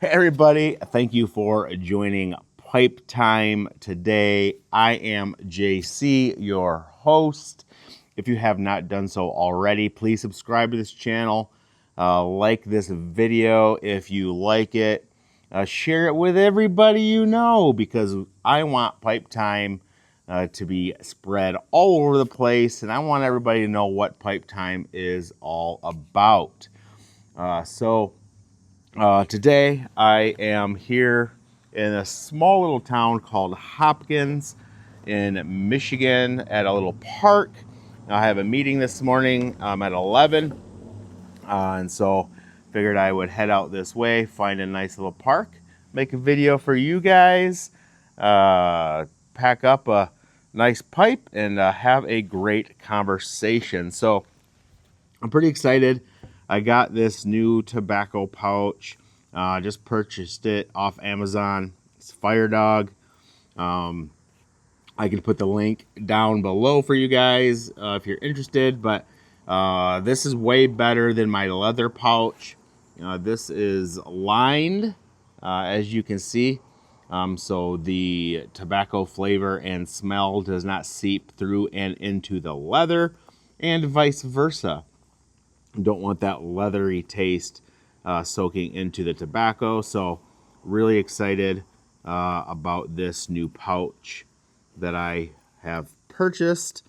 Hey everybody, thank you for joining Pipe Time today. I am JC, your host. If you have not done so already, please subscribe to this channel. Like this video if you like it. Share it with everybody you know because I want Pipe Time to be spread all over the place, and I want everybody to know what Pipe Time is all about. Today I am here in a small little town called Hopkins in Michigan at a little park. I have a meeting this morning at 11, and so figured I would head out this way, find a nice little park, make a video for you guys, pack up a nice pipe, and have a great conversation. So I'm pretty excited. I got this new tobacco pouch. Just purchased it off Amazon. It's Fire Dog. I can put the link down below for you guys if you're interested. But this is way better than my leather pouch. This is lined, as you can see. So the tobacco flavor and smell does not seep through and into the leather, and vice versa. Don't want that leathery taste soaking into the tobacco. So really excited about this new pouch that I have purchased.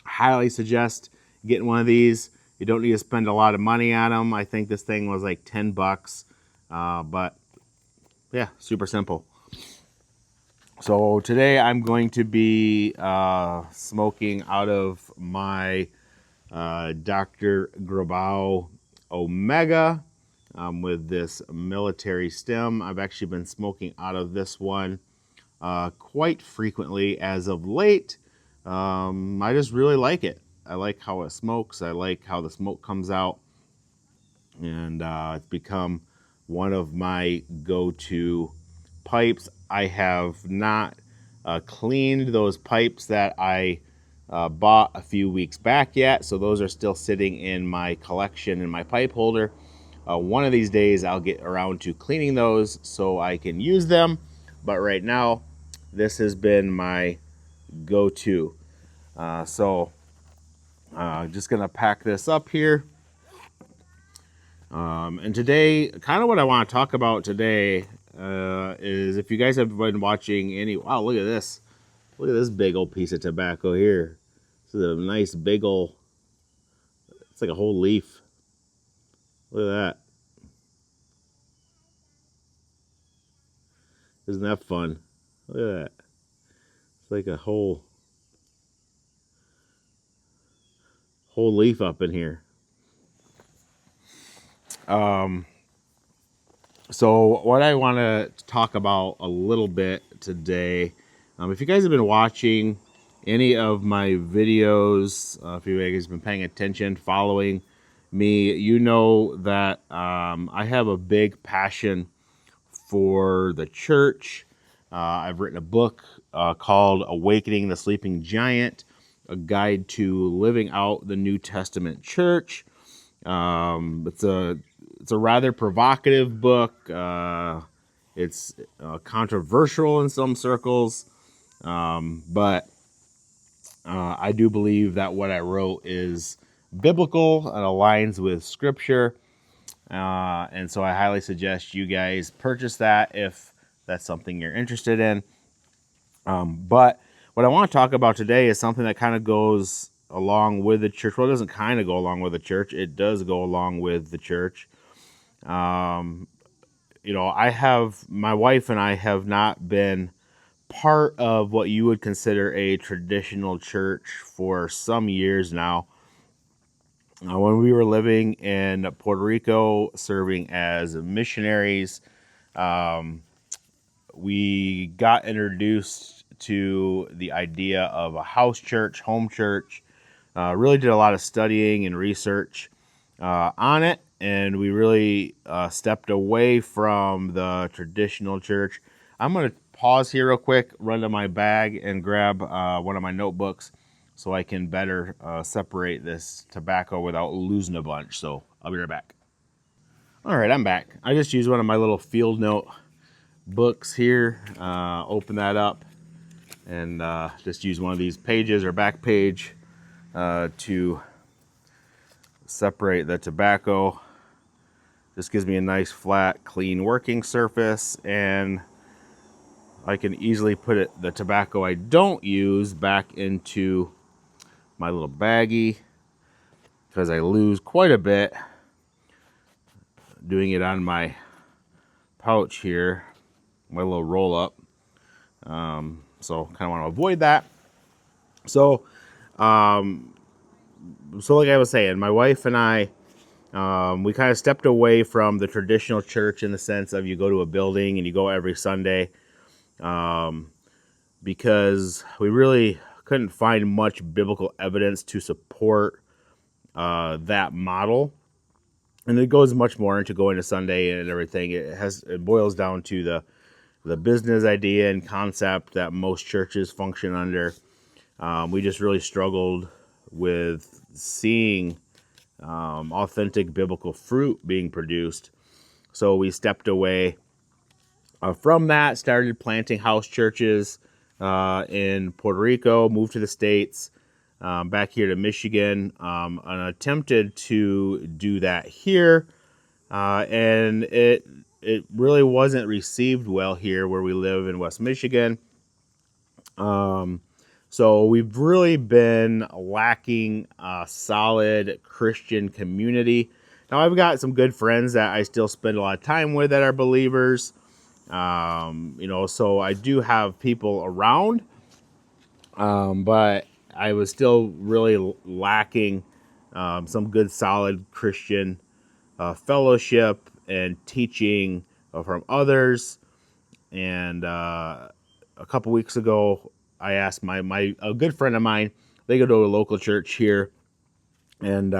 Highly suggest getting one of these. You don't need to spend a lot of money on them. I think this thing was like 10 bucks. But yeah, super simple. So today I'm going to be smoking out of my Dr. Grabau Omega with this military stem. I've actually been smoking out of this one quite frequently as of late. I just really like it. I like how it smokes. I like how the smoke comes out. And it's become one of my go-to pipes. I have not cleaned those pipes that I bought a few weeks back yet, so those are still sitting in my collection in my pipe holder. One of these days I'll get around to cleaning those so I can use them, but right now this has been my go-to. Just gonna pack this up here. And today, kind of what I want to talk about today is if you guys have been watching any, wow, look at this. Look at this big old piece of tobacco here. This is a nice big old, it's like a whole leaf. Look at that. Isn't that fun? Look at that. It's like a whole leaf up in here. So what I want to talk about a little bit today, if you guys have been watching any of my videos, if you guys have been paying attention, following me, you know that I have a big passion for the church. I've written a book called Awakening the Sleeping Giant, a guide to living out the New Testament church. It's a rather provocative book. It's controversial in some circles, but I do believe that what I wrote is biblical and aligns with Scripture. And so I highly suggest you guys purchase that if that's something you're interested in. But what I want to talk about today is something that kind of goes along with the church. Well, it doesn't kind of go along with the church. It does go along with the church. My wife and I have not been part of what you would consider a traditional church for some years now. When we were living in Puerto Rico, serving as missionaries, we got introduced to the idea of a house church, home church. Really did a lot of studying and research on it, and we really stepped away from the traditional church. I'm going to pause here real quick, run to my bag, and grab one of my notebooks so I can better separate this tobacco without losing a bunch. So I'll be right back. All right, I'm back. I just used one of my little field note books here. Open that up and just use one of these pages or back page to separate the tobacco. This gives me a nice flat, clean working surface, and I can easily put the tobacco I don't use back into my little baggie, because I lose quite a bit doing it on my pouch here, my little roll up. So kind of want to avoid that. So, like I was saying, my wife and I, we kind of stepped away from the traditional church in the sense of you go to a building and you go every Sunday, because we really couldn't find much biblical evidence to support that model. And it goes much more into going to Sunday and everything. It boils down to the business idea and concept that most churches function under. We just really struggled with seeing authentic biblical fruit being produced. So we stepped away from that, started planting house churches in Puerto Rico, moved to the States, back here to Michigan, and attempted to do that here. And it really wasn't received well here where we live in West Michigan. So we've really been lacking a solid Christian community. Now, I've got some good friends that I still spend a lot of time with that are believers. So I do have people around, but I was still really lacking some good, solid Christian fellowship and teaching from others. And a couple weeks ago, I asked a good friend of mine. They go to a local church here, and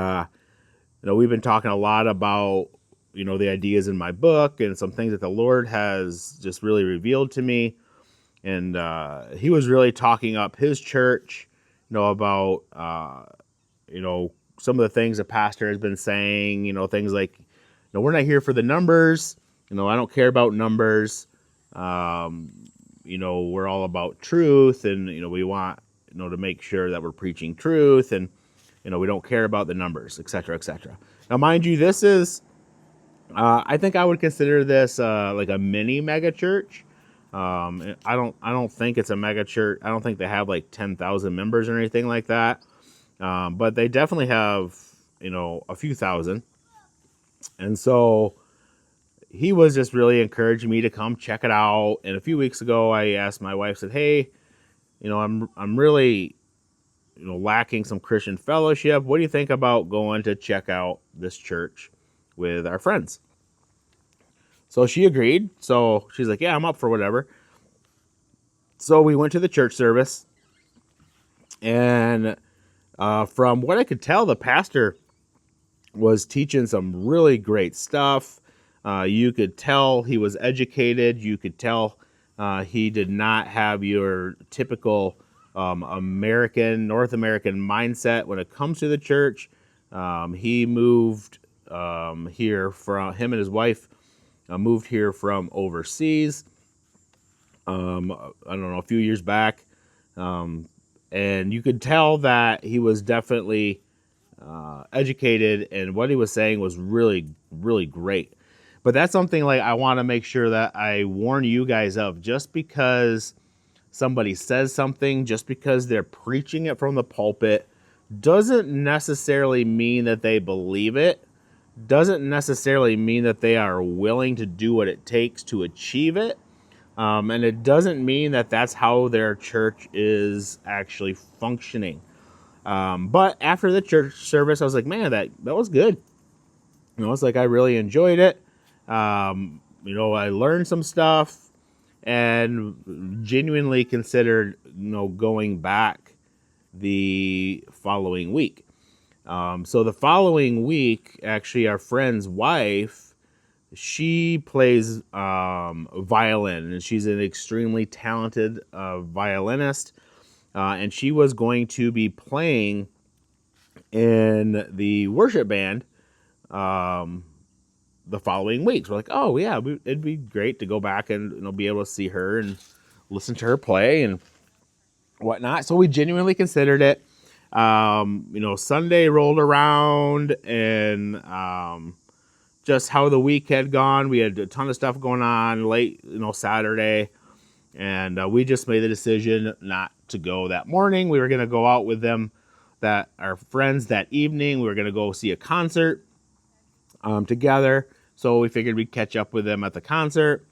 we've been talking a lot about the ideas in my book and some things that the Lord has just really revealed to me. And he was really talking up his church, about some of the things the pastor has been saying. Things like, we're not here for the numbers. I don't care about numbers. We're all about truth, and we want to make sure that we're preaching truth, and we don't care about the numbers, etc., etc. Now, mind you, this is I think I would consider this like a mini mega church. I don't think it's a mega church. I don't think they have like 10,000 members or anything like that. But they definitely have a few thousand, and so he was just really encouraging me to come check it out. And a few weeks ago, I asked my wife, said, "Hey, I'm really, lacking some Christian fellowship. What do you think about going to check out this church with our friends?" So she agreed. So she's like, "Yeah, I'm up for whatever." So we went to the church service, and from what I could tell, the pastor was teaching some really great stuff. You could tell he was educated. You could tell he did not have your typical North American mindset when it comes to the church. He moved here from, him and his wife moved here from overseas, I don't know, a few years back. And you could tell that he was definitely educated, and what he was saying was really, really great. But that's something like I want to make sure that I warn you guys of. Just because somebody says something, just because they're preaching it from the pulpit, doesn't necessarily mean that they believe it, doesn't necessarily mean that they are willing to do what it takes to achieve it. And it doesn't mean that that's how their church is actually functioning. But after the church service, I was like, man, that was good. It's like I really enjoyed it. I learned some stuff and genuinely considered, going back the following week. So the following week, actually, our friend's wife, she plays violin, and she's an extremely talented violinist. And she was going to be playing in the worship band the following weeks. We're like, oh yeah, it'd be great to go back and be able to see her and listen to her play and whatnot. So we genuinely considered it. Sunday rolled around, and just how the week had gone. We had a ton of stuff going on late, Saturday, and we just made the decision not to go that morning. We were going to go out with them, that our friends, that evening. We were going to go see a concert together. So we figured we'd catch up with them at the concert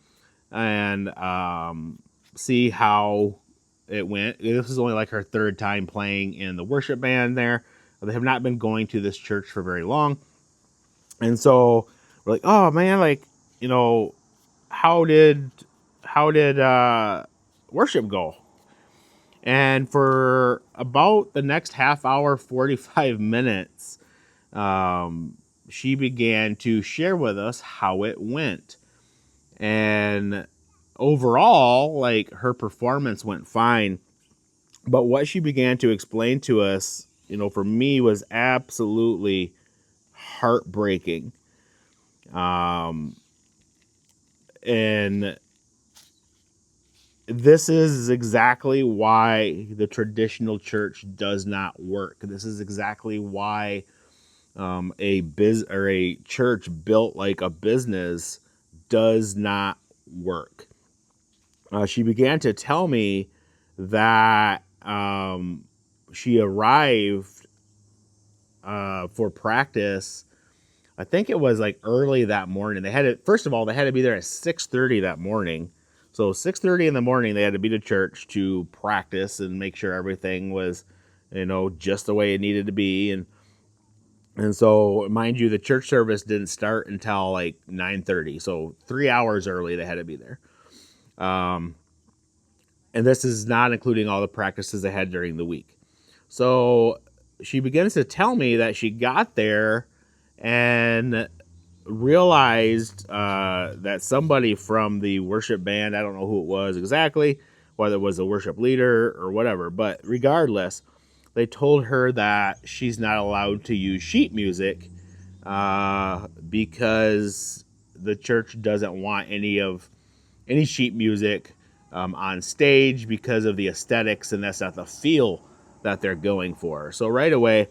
and see how it went. This is only like her third time playing in the worship band there. They have not been going to this church for very long. And so we're like, oh man, how did worship go? And for about the next half hour, 45 minutes, she began to share with us how it went. And overall, her performance went fine. But what she began to explain to us, for me, was absolutely heartbreaking. And this is exactly why the traditional church does not work. This is exactly why a church built like a business does not work. She began to tell me that she arrived for practice. I think it was early that morning. First of all, they had to be there at 6:30 that morning. So 6:30 in the morning, they had to be to church to practice and make sure everything was, just the way it needed to be. And so, mind you, the church service didn't start until 9:30. So 3 hours early, they had to be there. And this is not including all the practices they had during the week. So she begins to tell me that she got there and realized that somebody from the worship band, I don't know who it was exactly, whether it was a worship leader or whatever, but regardless, they told her that she's not allowed to use sheet music because the church doesn't want any sheet music on stage because of the aesthetics, and that's not the feel that they're going for. So right away,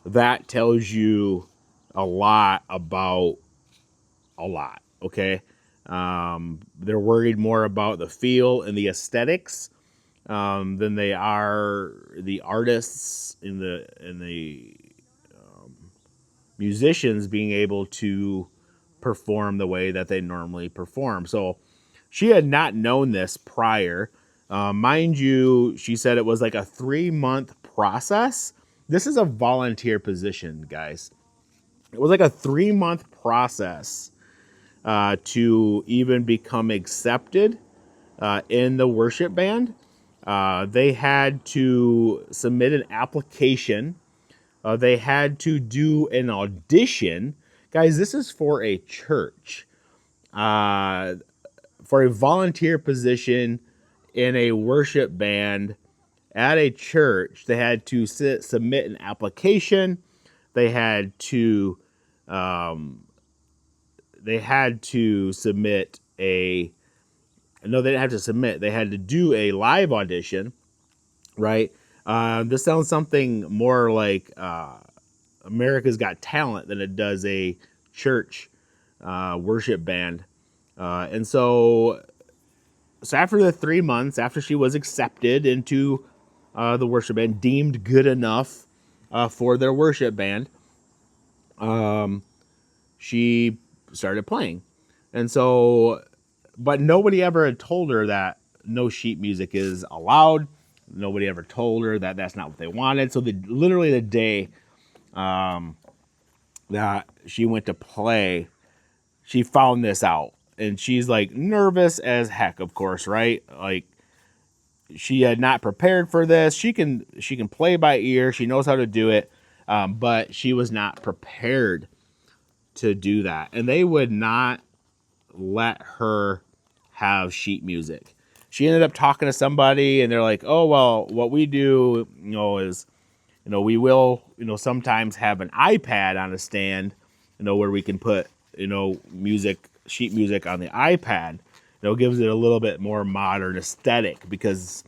that tells you a lot about a lot, okay? They're worried more about the feel and the aesthetics than they are the artists and the musicians being able to perform the way that they normally perform. So she had not known this prior. Mind you, she said it was like a 3-month process. This is a volunteer position, guys. It was like a 3-month process to even become accepted in the worship band. They had to submit an application. They had to do an audition. Guys, this is for a church. For a volunteer position in a worship band at a church, they had to submit an application. They had to submit a no, they didn't have to submit. They had to do a live audition, right? This sounds something more like America's Got Talent than it does a church worship band. And so after the 3 months, after she was accepted into the worship band, deemed good enough for their worship band, she started playing. And so, but nobody ever had told her that no sheet music is allowed. Nobody ever told her that that's not what they wanted. So literally the day that she went to play, she found this out. And she's nervous as heck, of course, right? She had not prepared for this. She can play by ear. She knows how to do it. But she was not prepared to do that. And they would not let her have sheet music. She ended up talking to somebody and they're like, oh, well, what we do, is, we will, sometimes have an iPad on a stand, where we can put sheet music on the iPad, gives it a little bit more modern aesthetic, because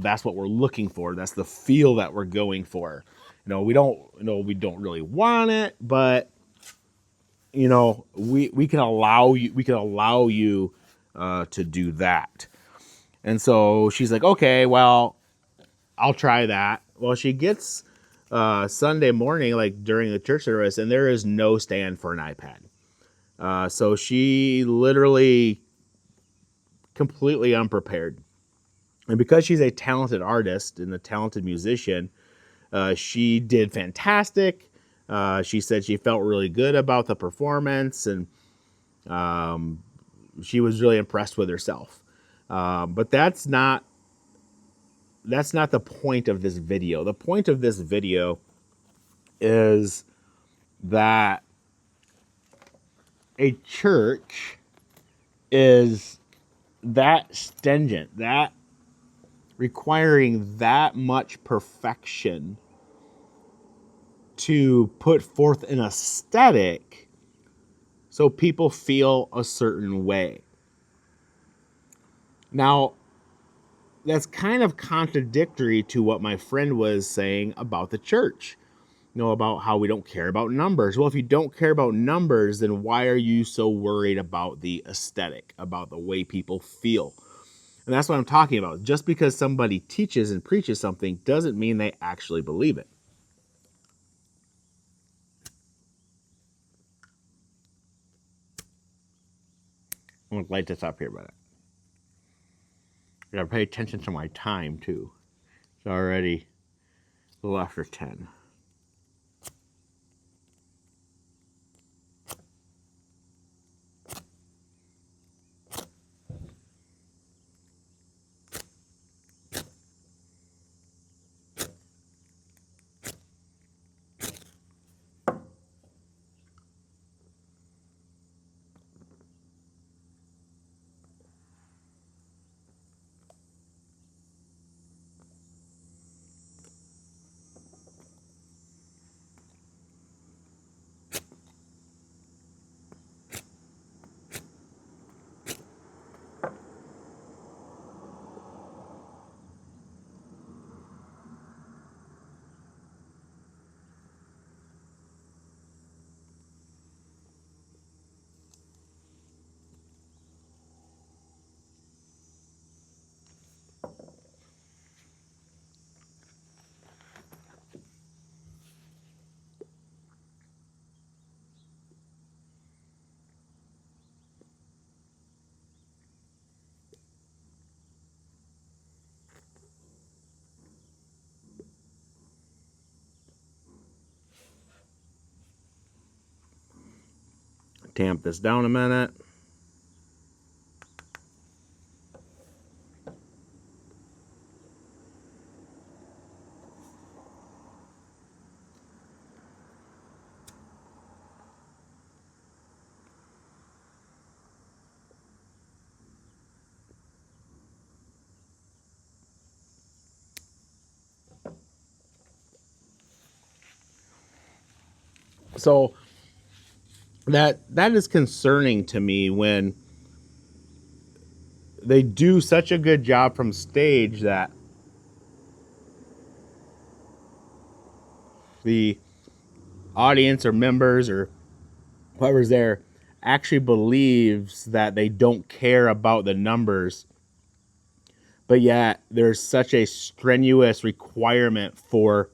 that's what we're looking for. That's the feel that we're going for. We don't really want it, but we can allow you to do that. And so she's like, okay, well, I'll try that. Well, she gets Sunday morning, like during the church service, and there is no stand for an iPad. So she literally completely unprepared. And because she's a talented artist and a talented musician, she did fantastic. She said she felt really good about the performance, and she was really impressed with herself. But that's not the point of this video. The point of this video is that a church is that stringent, that requiring that much perfection to put forth an aesthetic so people feel a certain way. Now, that's kind of contradictory to what my friend was saying about the church. About how we don't care about numbers. Well, if you don't care about numbers, then why are you so worried about the aesthetic, about the way people feel? And that's what I'm talking about. Just because somebody teaches and preaches something doesn't mean they actually believe it. I'm going to light this up here, but I got to pay attention to my time, too. It's already a little after 10. Tamp this down a minute. So that is concerning to me when they do such a good job from stage that the audience or members or whoever's there actually believes that they don't care about the numbers, but yet there's such a strenuous requirement for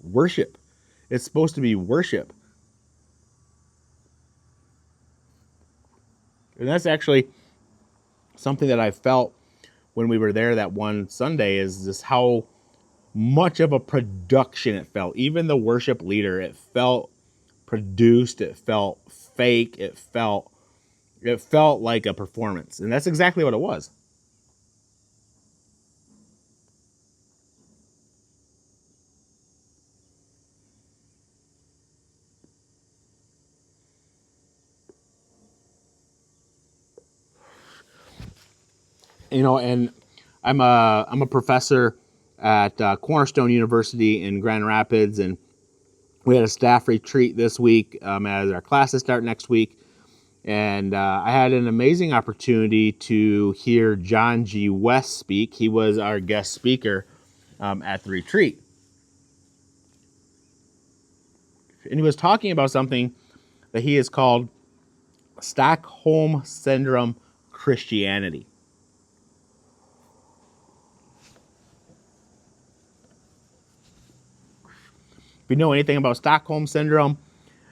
worship. It's supposed to be worship. And that's actually something that I felt when we were there that one Sunday, is just how much of a production it felt. Even the worship leader, it felt produced, it felt fake, it felt like a performance. And that's exactly what it was. And I'm a professor at Cornerstone University in Grand Rapids, and We had a staff retreat this week as our classes start next week. And I had an amazing opportunity to hear John G. West speak. He was our guest speaker at the retreat. And he was talking about something that he has called Stockholm Syndrome Christianity. If you know anything about Stockholm Syndrome,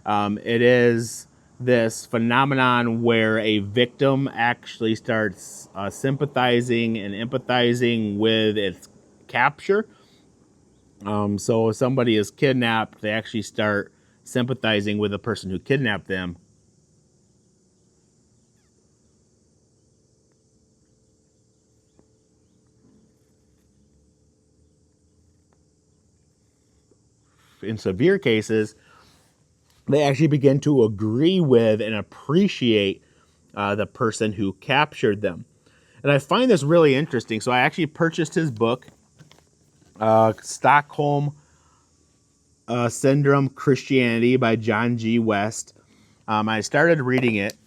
it is this phenomenon where a victim actually starts sympathizing and empathizing with its capture. So if somebody is kidnapped, they actually start sympathizing with the person who kidnapped them. In severe cases, they actually begin to agree with and appreciate the person who captured them. And I find this really interesting. So I actually purchased his book, Stockholm Syndrome Christianity by John G. West. I started reading it.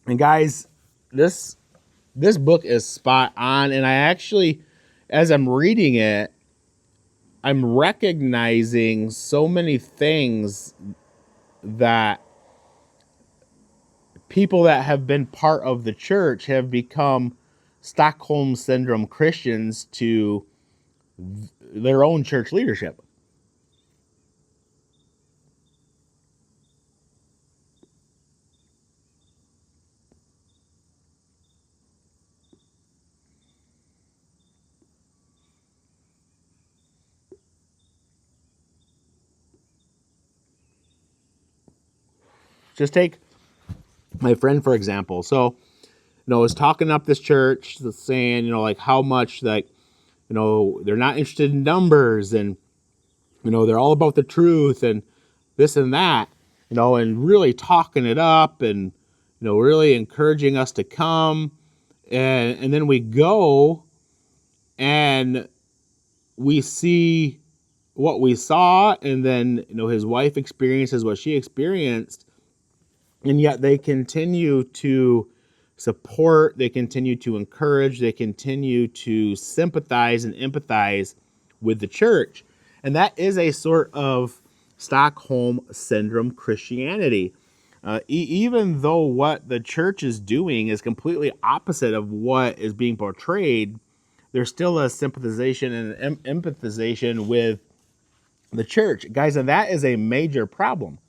And guys, this book is spot on. And I actually, as I'm reading it, I'm recognizing so many things that people that have been part of the church have become Stockholm Syndrome Christians to their own church leadership. Just take my friend, for example. So, I was talking up this church, saying, like how much, like, they're not interested in numbers, and, they're all about the truth and this and that, and really talking it up, and, really encouraging us to come. And then we go and we see what we saw, and then, his wife experiences what she experienced. And yet they continue to support, they continue to encourage, they continue to sympathize and empathize with the church. And that is a sort of Stockholm Syndrome Christianity. Even though what the church is doing is completely opposite of what is being portrayed, there's still a sympathization and empathization with the church. Guys, and that is a major problem.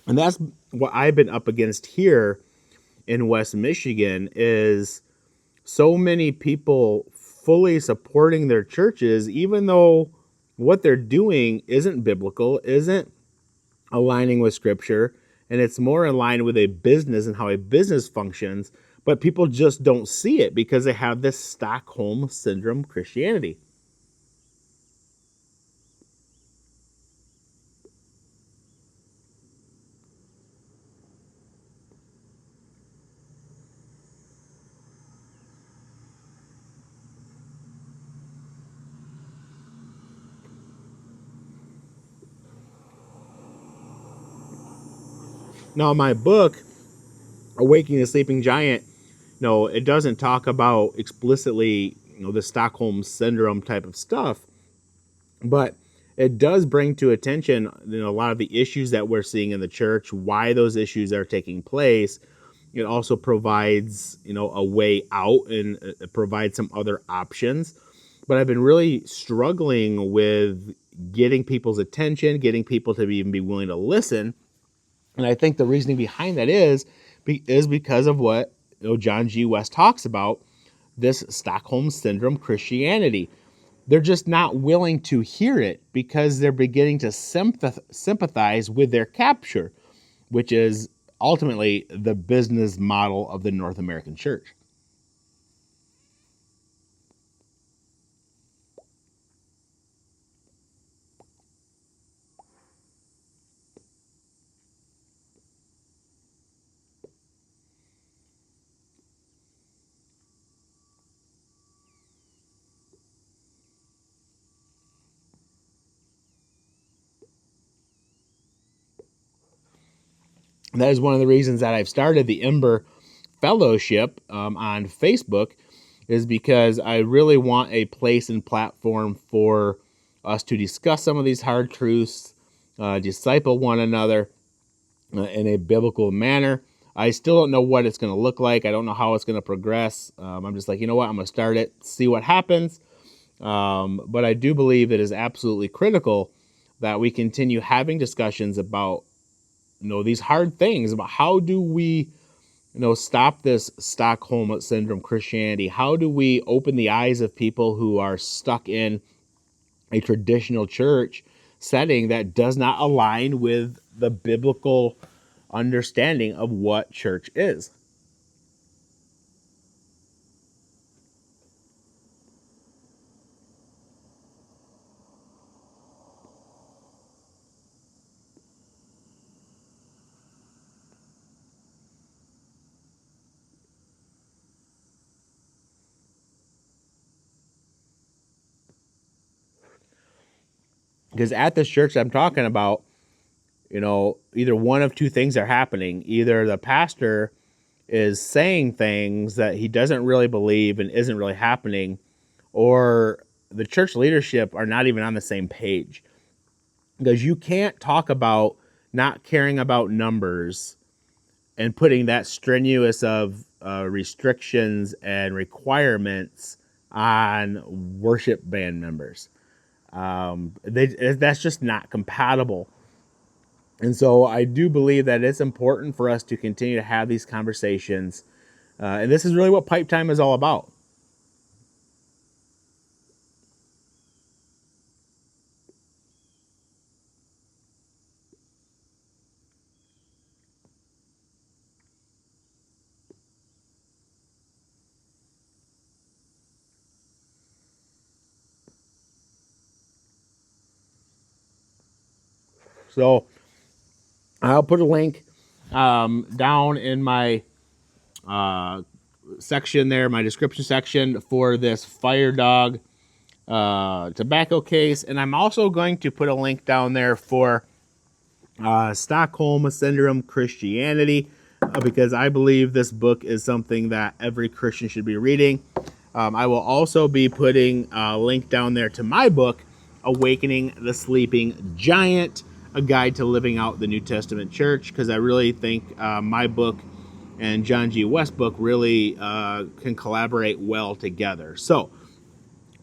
And that's what I've been up against here in West Michigan, is so many people fully supporting their churches, even though what they're doing isn't biblical, isn't aligning with scripture, and it's more in line with a business and how a business functions. But people just don't see it because they have this Stockholm Syndrome Christianity. Now, my book, Awakening the Sleeping Giant, it doesn't talk about explicitly, the Stockholm Syndrome type of stuff, but it does bring to attention, a lot of the issues that we're seeing in the church, why those issues are taking place. It also provides, a way out, and it provides some other options. But I've been really struggling with getting people's attention, getting people to even be willing to listen. And I think the reasoning behind that is because of what, John G. West talks about, this Stockholm Syndrome Christianity. they're just not willing to hear it because they're beginning to sympathize with their capture, which is ultimately the business model of the North American church. And that is one of the reasons that I've started the Ember Fellowship on Facebook, is because I really want a place and platform for us to discuss some of these hard truths, disciple one another in a biblical manner. I still don't know what it's going to look like. I don't know how it's going to progress. I'm just like, you know what? I'm going to start it, see what happens. But I do believe it is absolutely critical that we continue having discussions about, these hard things, about how do we, stop this Stockholm Syndrome Christianity? How do we open the eyes of people who are stuck in a traditional church setting that does not align with the biblical understanding of what church is? Because at this church I'm talking about, either one of two things are happening. Either the pastor is saying things that he doesn't really believe and isn't really happening, or the church leadership are not even on the same page. Because you can't talk about not caring about numbers and putting that strenuous of restrictions and requirements on worship band members. That's just not compatible. And so I do believe that it's important for us to continue to have these conversations. And this is really what Pipe Time is all about. So I'll put a link down in my section there, my description section, for this Fire Dog tobacco case. And I'm also going to put a link down there for Stockholm Syndrome Christianity, because I believe this book is something that every Christian should be reading. I will also be putting a link down there to my book, Awakening the Sleeping Giant, a guide to living out the New Testament church, because I really think my book and John G. West's book really can collaborate well together. So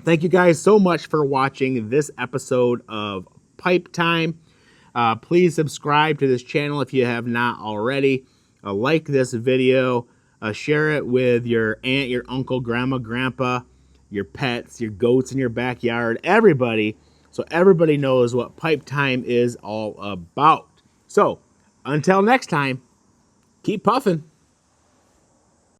thank you guys so much for watching this episode of Pipe Time. Please subscribe to this channel if you have not already. Like this video. Share it with your aunt, your uncle, grandma, grandpa, your pets, your goats in your backyard, everybody, so everybody knows what Pipe Time is all about. So, until next time, keep puffing.